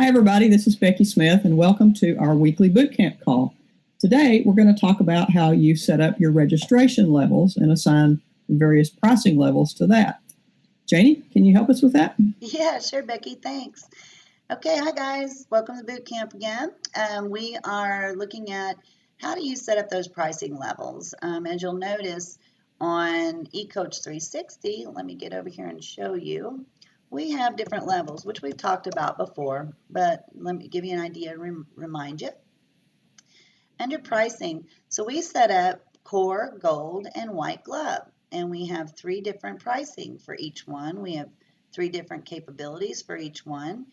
Hi, everybody. This is Becky Smith, and welcome to our weekly boot camp call. Today, we're going to talk about how you set up your registration levels and assign various pricing levels to that. Janie, can you help us with that? Yeah, sure, Becky. Thanks. Okay, hi guys. Welcome to boot camp again. We are looking at how do you set up those pricing levels. As you'll notice on eCoach 360, let me get over here and show you. We have different levels, which we've talked about before, but let me give you an idea and remind you. Under pricing, so we set up core, gold, and white glove, and we have 3 different pricing for each one. We have 3 different capabilities for each one.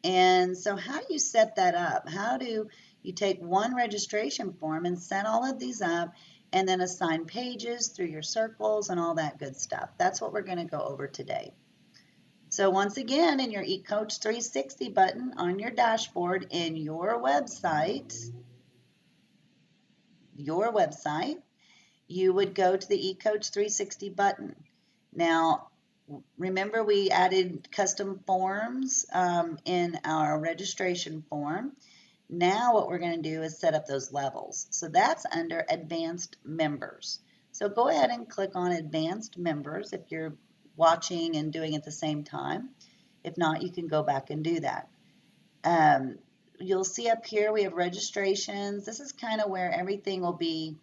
And so how do you set that up? How do you take one registration form and set all of these up and then assign pages through your circles and all that good stuff? That's what we're going to go over today. So once again, in your eCoach 360 button on your dashboard in your website, you would go to the eCoach 360 button. Now, remember we added custom forms in our registration form. Now what we're going to do is set up those levels. So that's under Advanced Members. So go ahead and click on Advanced Members if you're watching and doing it at the same time. If not, you can go back and do that. You'll see up here we have registrations. This is kind of where everything will be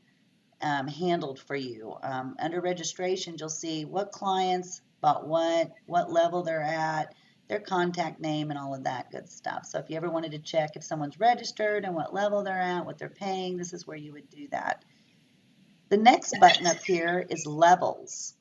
handled for you. Under registrations, you'll see what clients bought what level they're at, their contact name, and all of that good stuff. So if you ever wanted to check if someone's registered and what level they're at, what they're paying, this is where you would do that. The next button up here is levels.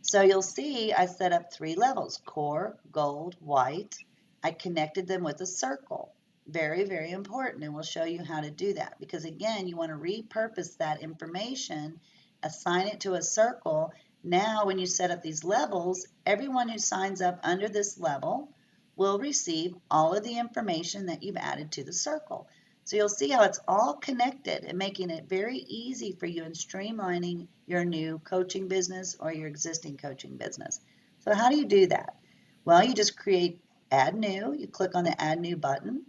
So you'll see I set up 3 levels, core, gold, white. I connected them with a circle. Very, very important, and we'll show you how to do that because again, you want to repurpose that information, assign it to a circle. Now, when you set up these levels, everyone who signs up under this level will receive all of the information that you've added to the circle. So you'll see how it's all connected and making it very easy for you in streamlining your new coaching business or your existing coaching business. So how do you do that? Well, you just create Add New. You click on the Add New button.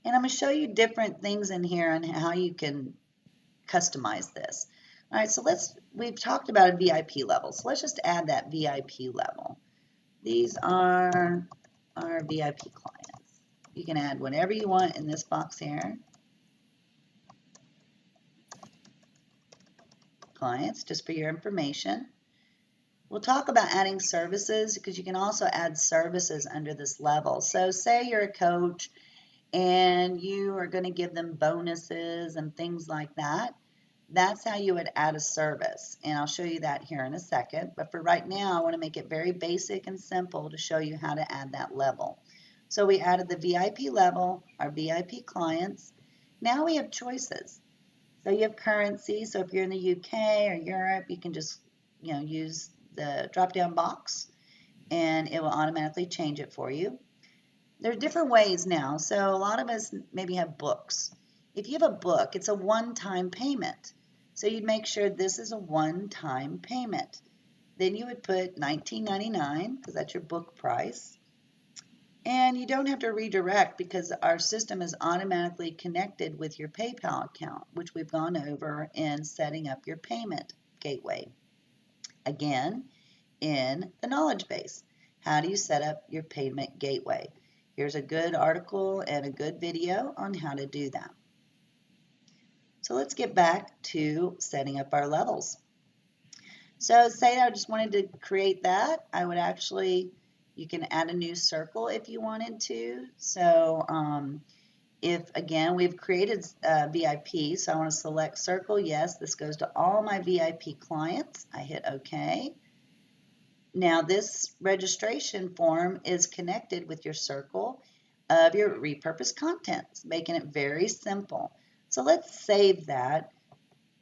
And I'm going to show you different things in here on how you can customize this. All right, so we've talked about a VIP level. So let's just add that VIP level. These are our VIP clients. You can add whatever you want in this box here. Clients, just for your information. We'll talk about adding services because you can also add services under this level. So say you're a coach and you are going to give them bonuses and things like that. That's how you would add a service, and I'll show you that here in a second. But for right now, I want to make it very basic and simple to show you how to add that level. So we added the VIP level, our VIP clients. Now we have choices. So you have currency. So if you're in the UK or Europe, you can just use the drop-down box, and it will automatically change it for you. There are different ways now. So a lot of us maybe have books. If you have a book, it's a one-time payment. So you'd make sure this is a one-time payment. Then you would put $19.99 because that's your book price. And you don't have to redirect because our system is automatically connected with your PayPal account, which we've gone over in setting up your payment gateway. Again, in the knowledge base, how do you set up your payment gateway? Here's a good article and a good video on how to do that. So let's get back to setting up our levels. So say I just wanted to create that. I would actually, you can add a new circle if you wanted to. So if, again, we've created VIP, so I want to select circle. Yes, this goes to all my VIP clients. I hit OK. Now this registration form is connected with your circle of your repurposed contents, making it very simple. So let's save that.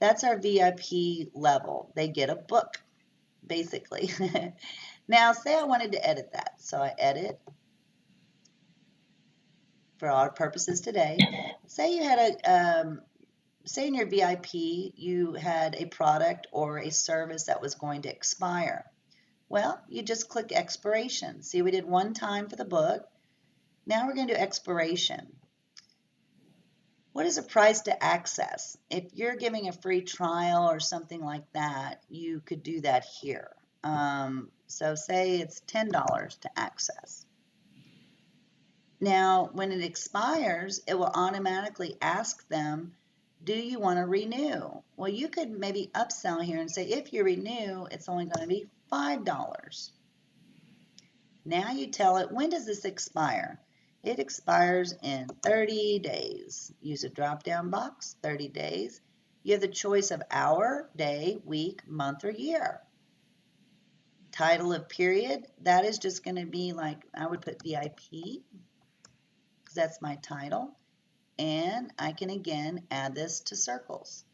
That's our VIP level. They get a book, basically. Now say I wanted to edit that. So I edit for our purposes today. Say you had say in your VIP you had a product or a service that was going to expire. Well, you just click expiration. See, we did one time for the book. Now we're going to do expiration. What is a price to access? If you're giving a free trial or something like that, you could do that here. So say it's $10 to access. Now, when it expires, it will automatically ask them, do you want to renew? Well, you could maybe upsell here and say, if you renew, it's only going to be $5. Now you tell it, when does this expire? It expires in 30 days. Use a drop-down box, 30 days. You have the choice of hour, day, week, month, or year. Title of period, that is just going to be like, I would put VIP, because that's my title. And I can again add this to circles.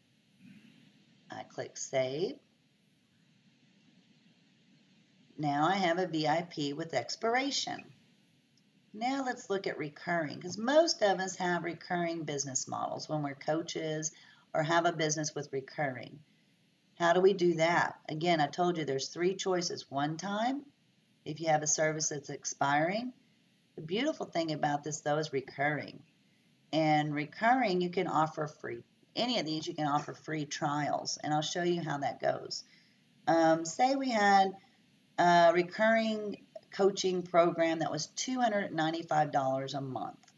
I click save. Now I have a VIP with expiration. Now let's look at recurring, because most of us have recurring business models when we're coaches or have a business with recurring. How do we do that? Again, I told you there's 3 choices. One time, if you have a service that's expiring. The beautiful thing about this though is recurring. And recurring, you can offer free. Any of these you can offer free trials, and I'll show you how that goes. Say we had a recurring coaching program that was $295 a month,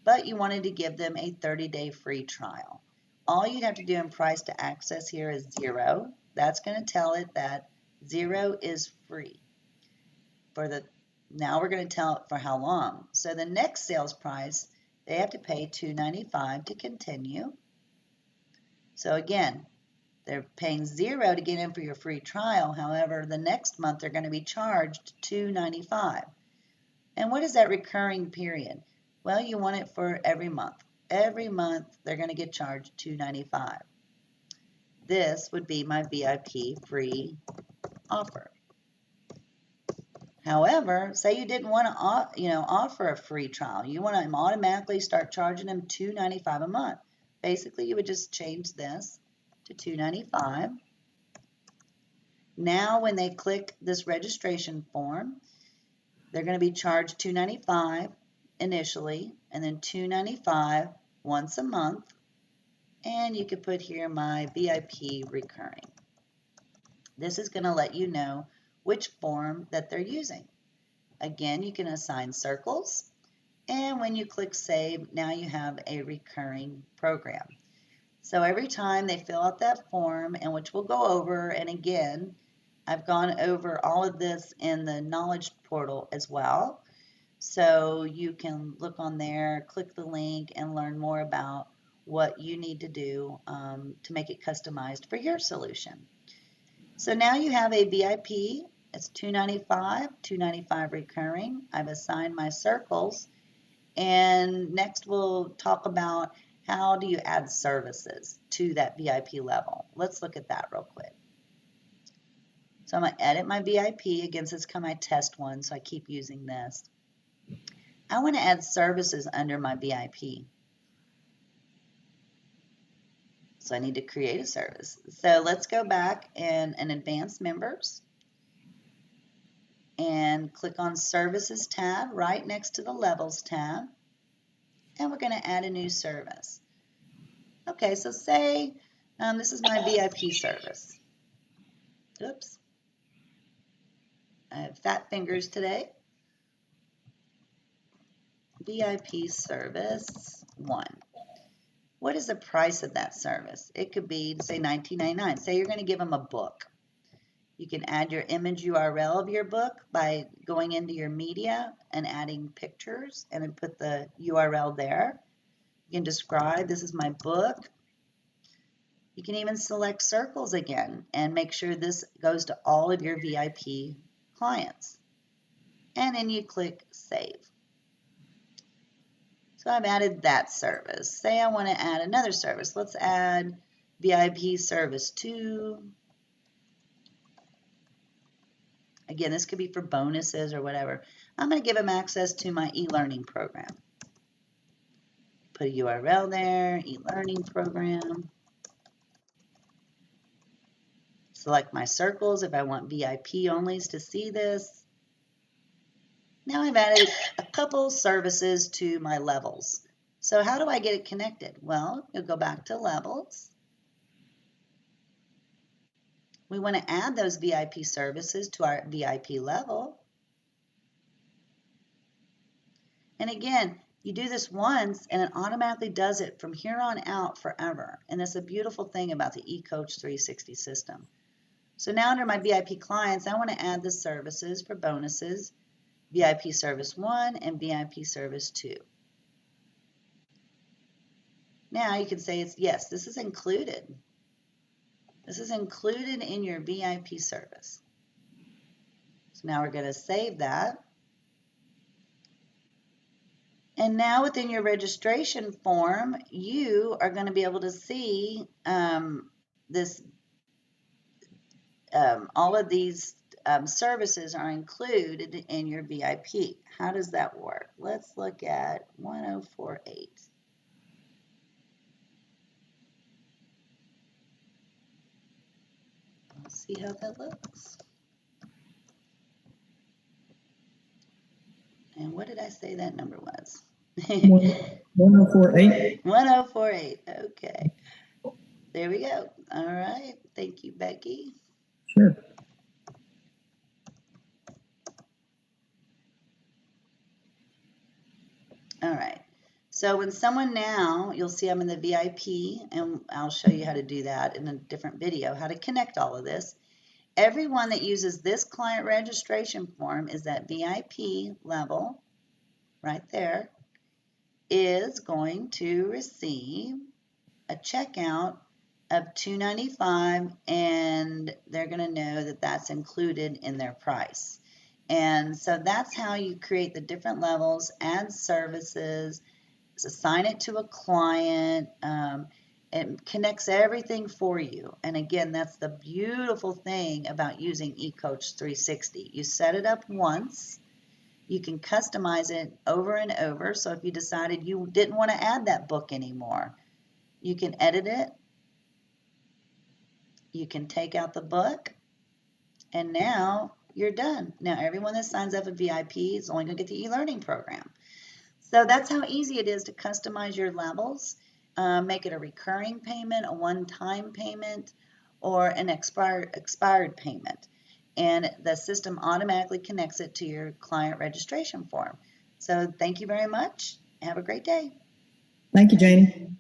but you wanted to give them a 30-day free trial. All you'd have to do in price to access here is 0. That's going to tell it that 0 is free. Now we're going to tell it for how long. So the next sales price, they have to pay $295 to continue. So again, they're paying 0 to get in for your free trial. However, the next month they're going to be charged $295. And what is that recurring period? Well, you want it for every month. Every month they're going to get charged $295. This would be my VIP free offer. However, say you didn't want to offer a free trial. You want to automatically start charging them $295 a month. Basically, you would just change this to $295. Now, when they click this registration form, they're going to be charged $295 initially, and then $295 once a month. And you could put here my VIP recurring. This is going to let you know which form that they're using. Again, you can assign circles, and when you click save, now you have a recurring program. So every time they fill out that form, and which we'll go over, and again, I've gone over all of this in the knowledge portal as well. So you can look on there, click the link, and learn more about what you need to do to make it customized for your solution. So now you have a VIP. It's $295 recurring. I've assigned my circles. And next we'll talk about how do you add services to that VIP level. Let's look at that real quick. So I'm going to edit my VIP. Again, this is kind of my test one, so I keep using this. I want to add services under my VIP. So I need to create a service. So let's go back in Advanced Members and click on Services tab right next to the Levels tab. And we're going to add a new service. Okay, so say this is my VIP service. Oops. I have fat fingers today. VIP service 1. What is the price of that service? It could be, say, $19.99. Say you're going to give them a book. You can add your image URL of your book by going into your media and adding pictures and then put the URL there. You can describe, this is my book. You can even select circles again and make sure this goes to all of your VIP clients. And then you click Save. So I've added that service. Say I want to add another service. Let's add VIP service 2. Again, this could be for bonuses or whatever. I'm going to give them access to my e-learning program. Put a URL there, e-learning program. Select my circles if I want VIP onlys to see this. Now I've added a couple services to my levels. So how do I get it connected? Well, you'll go back to levels. We want to add those VIP services to our VIP level. And again, you do this once and it automatically does it from here on out forever. And that's a beautiful thing about the eCoach 360 system. So now under my VIP clients, I want to add the services for bonuses, VIP Service 1 and VIP Service 2. Now you can say, yes, this is included. This is included in your VIP service. So now we're going to save that. And now within your registration form, you are going to be able to see all of these services are included in your VIP. How does that work? Let's look at 1048. Let's see how that looks. And what did I say that number was? 1048. 1048. Okay. There we go. All right. Thank you, Becky. Sure. All right. So when someone now, you'll see I'm in the VIP, and I'll show you how to do that in a different video, how to connect all of this. Everyone that uses this client registration form is that VIP level right there is going to receive a checkout of $295, and they're going to know that that's included in their price. And so that's how you create the different levels, add services, assign it to a client. It connects everything for you. And again, that's the beautiful thing about using eCoach 360. You set it up once. You can customize it over and over. So if you decided you didn't want to add that book anymore, you can edit it. You can take out the book. And now you're done. Now everyone that signs up at VIP is only going to get the e-learning program. So that's how easy it is to customize your levels, make it a recurring payment, a one-time payment, or an expired payment. And the system automatically connects it to your client registration form. So thank you very much. Have a great day. Thank you, Janie.